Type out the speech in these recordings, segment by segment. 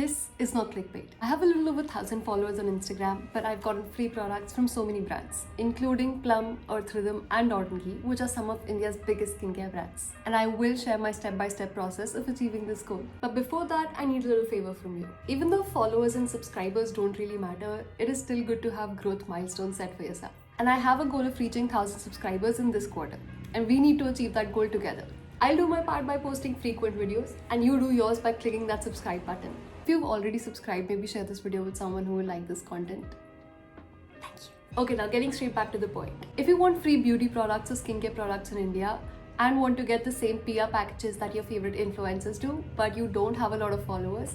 This is not clickbait. I have a little over 1000 followers on Instagram, but I've gotten free products from so many brands, including Plum, Earth Rhythm, and Dot & Key, which are some of India's biggest skincare brands. And I will share my step-by-step process of achieving this goal. But before that, I need a little favor from you. Even though followers and subscribers don't really matter, it is still good to have growth milestones set for yourself. And I have a goal of reaching 1000 subscribers in this quarter, and we need to achieve that goal together. I'll do my part by posting frequent videos, and you do yours by clicking that subscribe button. If you've already subscribed, maybe share this video with someone who will like this content. Thank you. Okay, now getting straight back to the point. If you want free beauty products or skincare products in India and want to get the same PR packages that your favorite influencers do, but you don't have a lot of followers,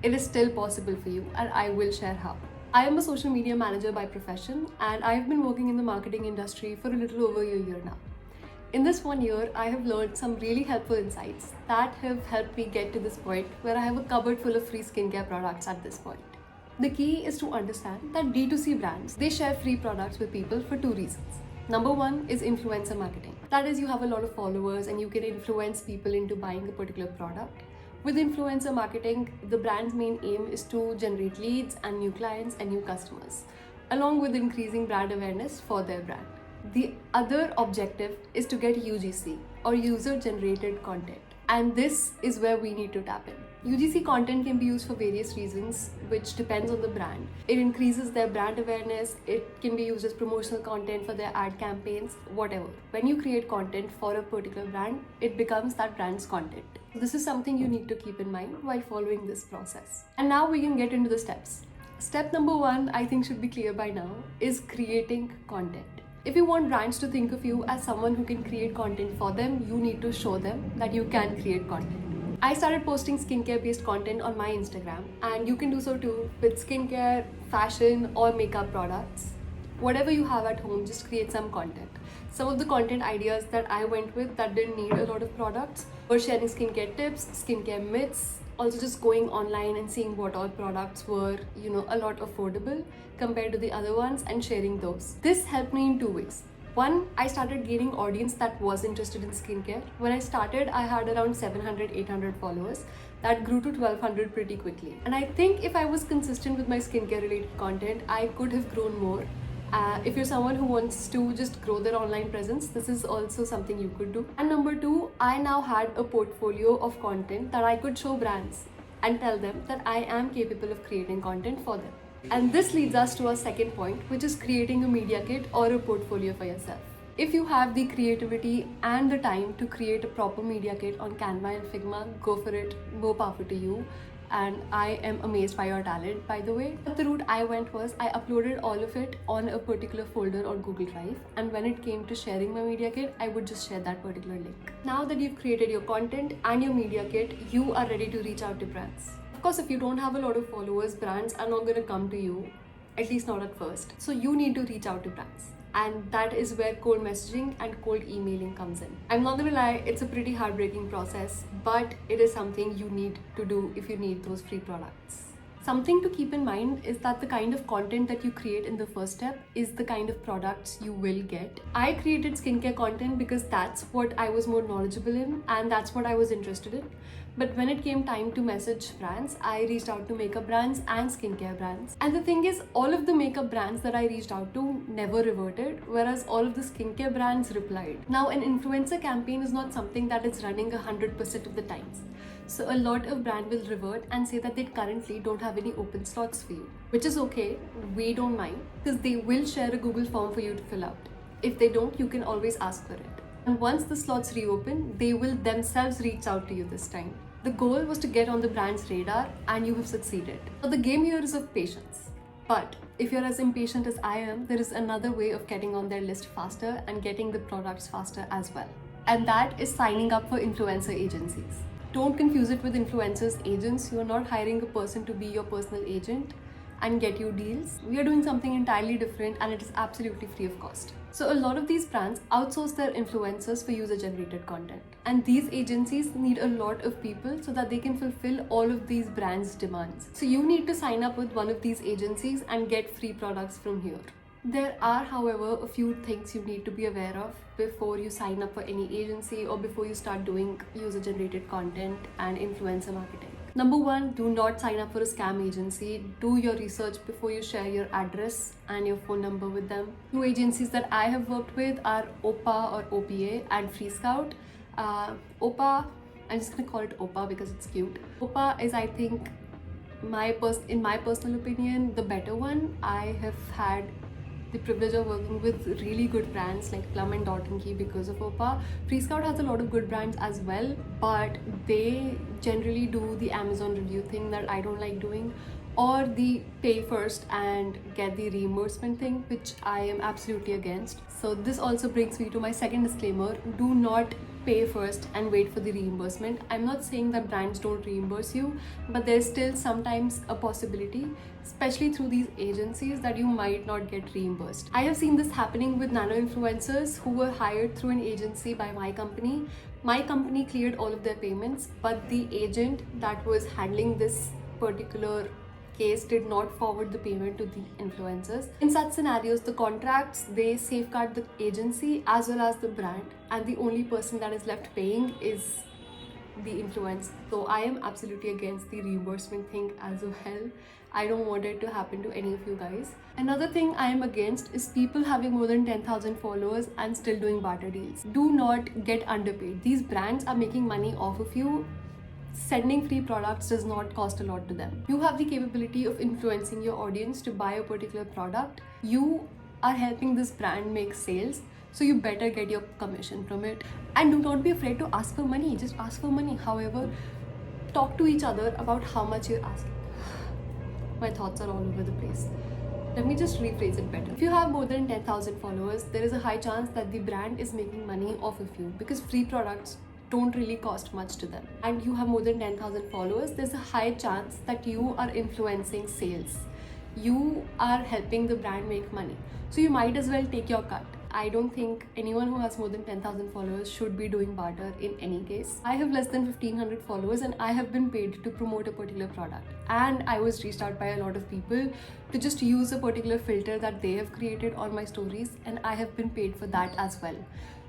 it is still possible for you, and I will share how. I am a social media manager by profession, and I've been working in the marketing industry for a little over a year now. In this 1 year, I have learned some really helpful insights that have helped me get to this point where I have a cupboard full of free skincare products at this point. The key is to understand that D2C brands, they share free products with people for two reasons. Number one is influencer marketing. That is, you have a lot of followers and you can influence people into buying a particular product. With influencer marketing, the brand's main aim is to generate leads and new clients and new customers, along with increasing brand awareness for their brand. The other objective is to get UGC, or user-generated content. And this is where we need to tap in. UGC content can be used for various reasons, which depends on the brand. It increases their brand awareness, it can be used as promotional content for their ad campaigns, whatever. When you create content for a particular brand, it becomes that brand's content. This is something you need to keep in mind while following this process. And now we can get into the steps. Step number one, I think should be clear by now, is creating content. If you want brands to think of you as someone who can create content for them, you need to show them that you can create content. I started posting skincare-based content on my Instagram, and you can do so too with skincare, fashion, or makeup products. Whatever you have at home, just create some content. Some of the content ideas that I went with that didn't need a lot of products were sharing skincare tips, skincare myths, also just going online and seeing what all products were, a lot affordable compared to the other ones and sharing those. This helped me in two ways. One, I started gaining audience that was interested in skincare. When I started, I had around 700, 800 followers. That grew to 1200 pretty quickly. And I think if I was consistent with my skincare related content, I could have grown more. If you're someone who wants to just grow their online presence, this is also something you could do. And number two, I now had a portfolio of content that I could show brands and tell them that I am capable of creating content for them. And this leads us to our second point, which is creating a media kit or a portfolio for yourself. If you have the creativity and the time to create a proper media kit on Canva and Figma, go for it. More power to you. And I am amazed by your talent, by the way. But the route I went was I uploaded all of it on a particular folder on Google Drive, and when it came to sharing my media kit, I would just share that particular link. Now that you've created your content and your media kit, you are ready to reach out to brands. Of course, if you don't have a lot of followers, brands are not going to come to you, at least not at first. So you need to reach out to brands. And that is where cold messaging and cold emailing comes in. I'm not gonna lie, it's a pretty heartbreaking process, but it is something you need to do if you need those free products. Something to keep in mind is that the kind of content that you create in the first step is the kind of products you will get. I created skincare content because that's what I was more knowledgeable in and that's what I was interested in. But when it came time to message brands, I reached out to makeup brands and skincare brands. And the thing is, all of the makeup brands that I reached out to never reverted, whereas all of the skincare brands replied. Now, an influencer campaign is not something that is running 100% of the times. So a lot of brands will revert and say that they currently don't have any open slots for you, which is okay. We don't mind because they will share a Google form for you to fill out. If they don't, you can always ask for it. And once the slots reopen, they will themselves reach out to you this time. The goal was to get on the brand's radar, and you have succeeded. So the game here is of patience. But if you're as impatient as I am, there is another way of getting on their list faster and getting the products faster as well. And that is signing up for influencer agencies. Don't confuse it with influencers agents. You're not hiring a person to be your personal agent and get you deals. We are doing something entirely different, and it is absolutely free of cost. So a lot of these brands outsource their influencers for user-generated content. And these agencies need a lot of people so that they can fulfill all of these brands' demands. So you need to sign up with one of these agencies and get free products from here. There are, however, a few things you need to be aware of before you sign up for any agency or before you start doing user-generated content and influencer marketing. Number one, do not sign up for a scam agency. Do your research before you share your address and your phone number with them. Two agencies that I have worked with are OPA or OPA and Free Scout. OPA, I'm just gonna call it OPA because it's cute. OPA is, I think, in my personal opinion, the better one. I have had the privilege of working with really good brands like Plum and Dot & Key because of OPA. Free Scout has a lot of good brands as well, but they generally do the Amazon review thing that I don't like doing, or the pay first and get the reimbursement thing, which I am absolutely against. So this also brings me to my second disclaimer: do not pay first and wait for the reimbursement. I'm not saying that brands don't reimburse you, but there's still sometimes a possibility, especially through these agencies, that you might not get reimbursed. I have seen this happening with nano influencers who were hired through an agency by my company. My company cleared all of their payments, but the agent that was handling this particular case did not forward the payment to the influencers. In such scenarios, the contracts, they safeguard the agency as well as the brand, and the only person that is left paying is the influencer. So I am absolutely against the reimbursement thing as well. I don't want it to happen to any of you guys. Another thing I am against is people having more than 10,000 followers and still doing barter deals. Do not get underpaid. These brands are making money off of you. Sending free products does not cost a lot to them. You have the capability of influencing your audience to buy a particular product. You are helping this brand make sales, so you better get your commission from it. And do not be afraid to ask for money. Just ask for money. However, talk to each other about how much you're asking. My thoughts are all over the place. Let me just rephrase it better. If you have more than 10,000 followers, there is a high chance that the brand is making money off of you, because free products don't really cost much to them. And you have more than 10,000 followers, there's a high chance that you are influencing sales. You are helping the brand make money. So you might as well take your cut. I don't think anyone who has more than 10,000 followers should be doing barter in any case. I have less than 1,500 followers and I have been paid to promote a particular product. And I was reached out by a lot of people to just use a particular filter that they have created on my stories, and I have been paid for that as well.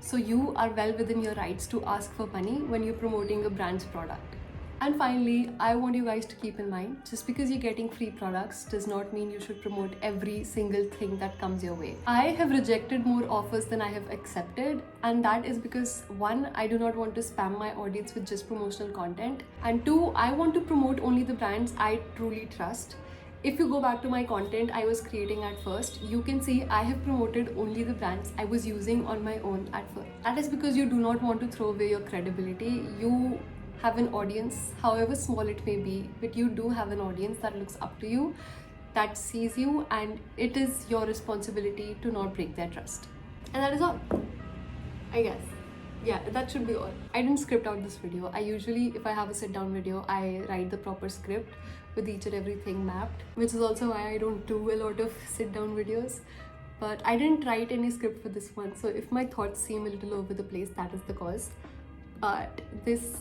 So you are well within your rights to ask for money when you're promoting a brand's product. And finally, I want you guys to keep in mind, just because you're getting free products does not mean you should promote every single thing that comes your way. I have rejected more offers than I have accepted, and that is because, one, I do not want to spam my audience with just promotional content, and two, I want to promote only the brands I truly trust. If you go back to my content I was creating at first, you can see I have promoted only the brands I was using on my own at first. That is because you do not want to throw away your credibility. You have an audience, however small it may be, but you do have an audience that looks up to you, that sees you, and it is your responsibility to not break their trust. And that is all, I guess. Yeah, that should be all. I didn't script out this video. I usually, if I have a sit down video, I write the proper script with each and everything mapped, which is also why I don't do a lot of sit down videos. But I didn't write any script for this one, so if my thoughts seem a little over the place, that is the cause. But this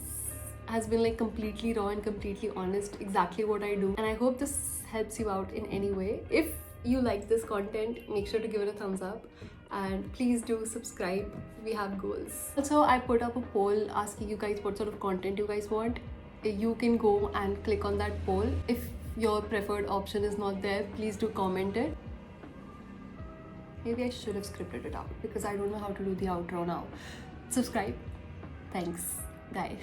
has been like completely raw and completely honest, exactly what I do, and I hope this helps you out in any way. If you like this content, make sure to give it a thumbs up, and please do subscribe. We have goals. Also, I put up a poll asking you guys what sort of content you guys want. You can go and click on that poll. If your preferred option is not there, please do comment it. Maybe I should have scripted it out because I don't know how to do the outro now. Subscribe. Thanks, guys.